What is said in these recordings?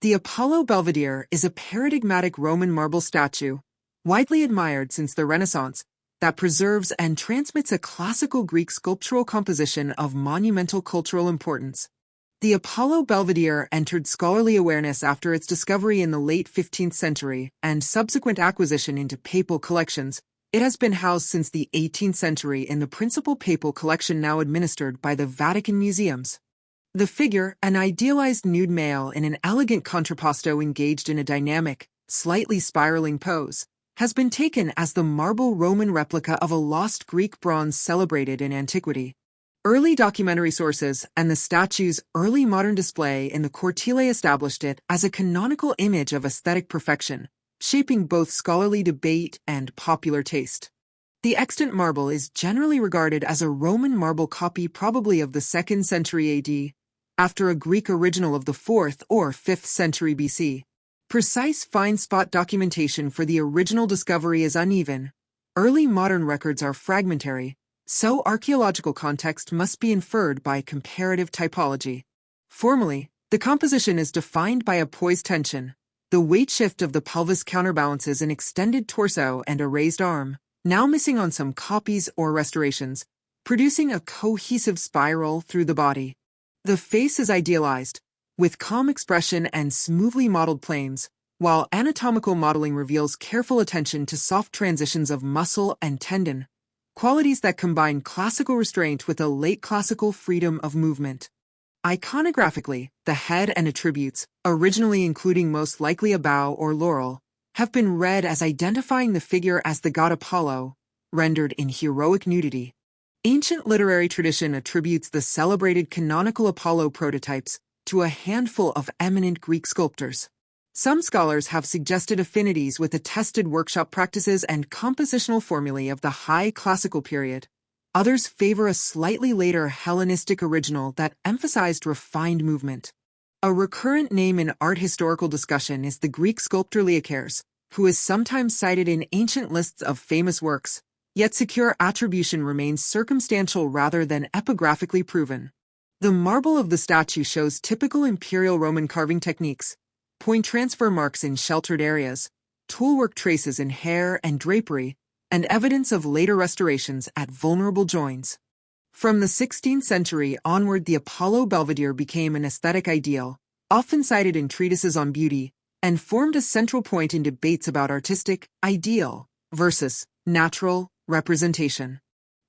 The Apollo Belvedere is a paradigmatic Roman marble statue, widely admired since the Renaissance, that preserves and transmits a classical Greek sculptural composition of monumental cultural importance. The Apollo Belvedere entered scholarly awareness after its discovery in the late 15th century and subsequent acquisition into papal collections. It has been housed since the 18th century in the principal papal collection now administered by the Vatican Museums. The figure, an idealized nude male in an elegant contrapposto engaged in a dynamic, slightly spiraling pose, has been taken as the marble Roman replica of a lost Greek bronze celebrated in antiquity. Early documentary sources and the statue's early modern display in the cortile established it as a canonical image of aesthetic perfection, shaping both scholarly debate and popular taste. The extant marble is generally regarded as a Roman marble copy, probably of the 2nd century AD, after a Greek original of the 4th or 5th century BC. Precise fine spot documentation for the original discovery is uneven. Early modern records are fragmentary, so archaeological context must be inferred by comparative typology. Formally, the composition is defined by a poised tension. The weight shift of the pelvis counterbalances an extended torso and a raised arm, now missing on some copies or restorations, producing a cohesive spiral through the body. The face is idealized, with calm expression and smoothly modeled planes, while anatomical modeling reveals careful attention to soft transitions of muscle and tendon, qualities that combine classical restraint with a late classical freedom of movement. Iconographically, the head and attributes, originally including most likely a bow or laurel, have been read as identifying the figure as the god Apollo, rendered in heroic nudity. Ancient literary tradition attributes the celebrated canonical Apollo prototypes to a handful of eminent Greek sculptors. Some scholars have suggested affinities with attested workshop practices and compositional formulae of the High Classical period. Others favor a slightly later Hellenistic original that emphasized refined movement. A recurrent name in art historical discussion is the Greek sculptor Leochares, who is sometimes cited in ancient lists of famous works, yet secure attribution remains circumstantial rather than epigraphically proven. The marble of the statue shows typical imperial Roman carving techniques, point transfer marks in sheltered areas, toolwork traces in hair and drapery, and evidence of later restorations at vulnerable joints. From the 16th century onward, the Apollo Belvedere became an aesthetic ideal, often cited in treatises on beauty, and formed a central point in debates about artistic ideal versus natural representation.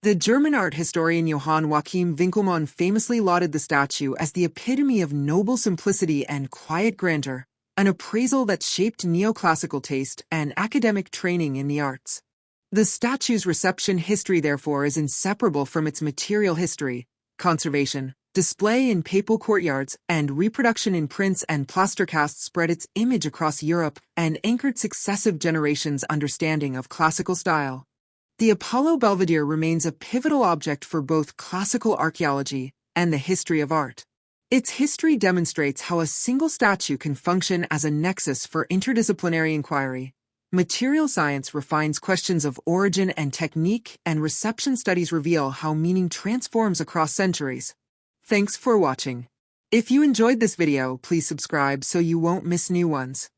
The German art historian Johann Joachim Winckelmann famously lauded the statue as the epitome of noble simplicity and quiet grandeur, an appraisal that shaped neoclassical taste and academic training in the arts. The statue's reception history, therefore, is inseparable from its material history, conservation, display in papal courtyards, and reproduction in prints and plaster casts spread its image across Europe and anchored successive generations' understanding of classical style. The Apollo Belvedere remains a pivotal object for both classical archaeology and the history of art. Its history demonstrates how a single statue can function as a nexus for interdisciplinary inquiry. Material science refines questions of origin and technique, and reception studies reveal how meaning transforms across centuries. Thanks for watching. If you enjoyed this video, please subscribe so you won't miss new ones.